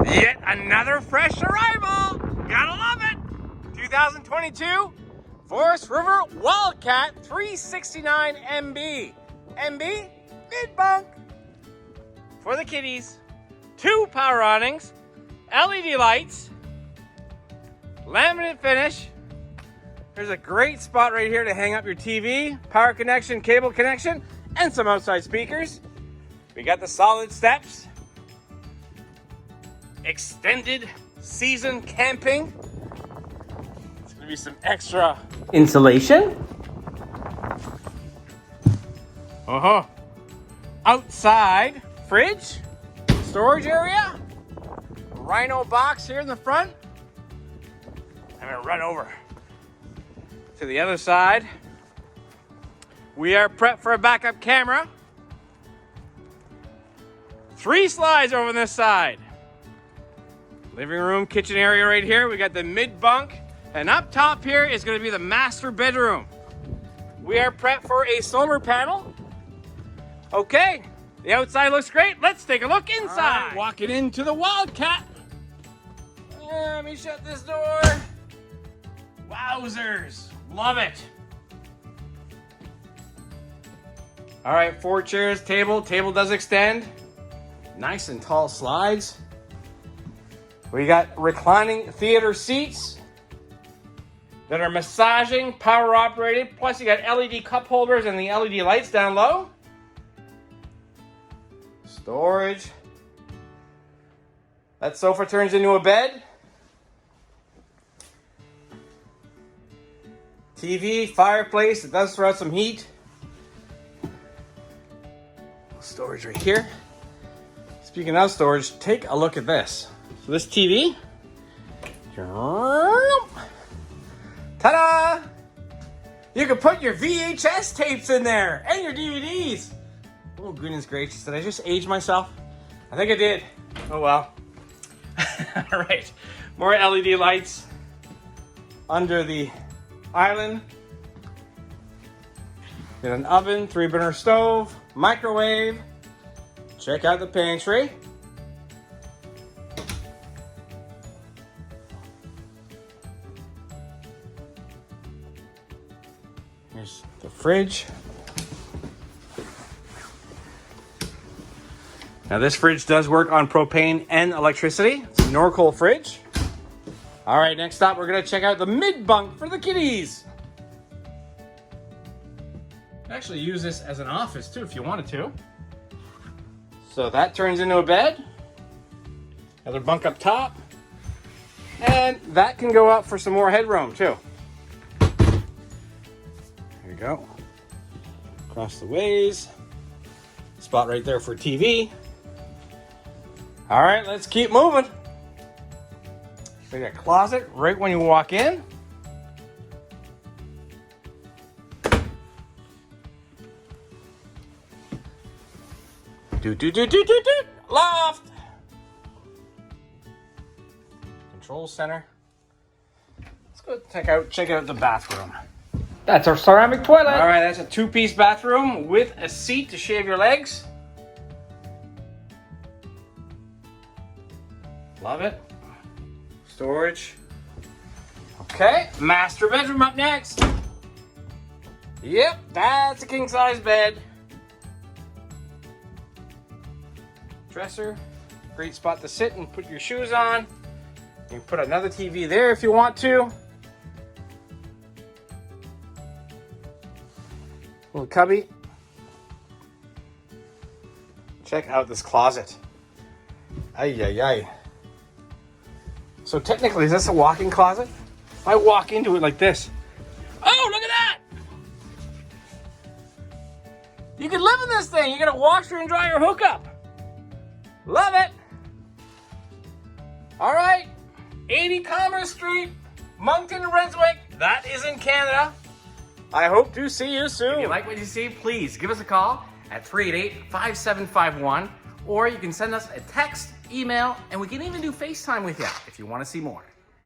Yet another fresh arrival. Gotta love it. 2022 Forest River Wildcat 369MB. MB, Mid-Bunk. For the kiddies. 2 power awnings, LED lights, laminate finish. There's a great spot right here to hang up your TV, power connection, cable connection, and some outside speakers. We got the solid steps. Extended season camping. It's gonna be some extra insulation. Outside fridge, storage area, Rhino box here in the front. I'm gonna run over to the other side. We are prepped for a backup camera. 3 slides over on this side. Living room, kitchen area right here. We got the mid-bunk, and up top here is gonna be the master bedroom. We are prepped for a solar panel. Okay, the outside looks great. Let's take a look inside. Right, walking into the Wildcat. Let me shut this door. Wowzers, love it. All right, 4 chairs, table. Table does extend. Nice and tall slides. We got reclining theater seats that are massaging, power operated. Plus you got LED cup holders and the LED lights down low. Storage. That sofa turns into a bed. TV, fireplace, it does throw out some heat. Storage right here. Speaking of storage, take a look at this. So this TV, ta-da! You can put your VHS tapes in there and your DVDs. Oh, goodness gracious, did I just age myself? I think I did. Oh well. All right, more LED lights under the island. Got an oven, 3-burner stove, microwave. Check out the pantry. Here's the fridge. Now this fridge does work on propane and electricity. It's a Norcold fridge. All right, next up, we're gonna check out the mid-bunk for the kiddies. Actually use this as an office too if you wanted to. So that turns into a bed. Another bunk up top. And that can go up for some more headroom too. There you go. Across the ways. Spot right there for TV. All right, let's keep moving. We got a closet right when you walk in. Loft. Control center. Let's go check out the bathroom. That's our ceramic toilet. All right, that's a 2-piece bathroom with a seat to shave your legs. Love it. Storage. Okay, master bedroom up next. Yep, that's a king-size bed. Dresser, great spot to sit and put your shoes on. You can put another TV there if you want to. Little cubby. Check out this closet. Ay, ay, ay. So technically, is this a walk-in closet? If I walk into it like this, oh, look at that! You can live in this thing. You got a washer and dryer hookup. Love it. All right, 80 Commerce Street, Moncton, Brunswick. That is in Canada. I hope to see you soon. If you like what you see, please give us a call at 388-5751, or you can send us a text, email, and we can even do FaceTime with you if you want to see more.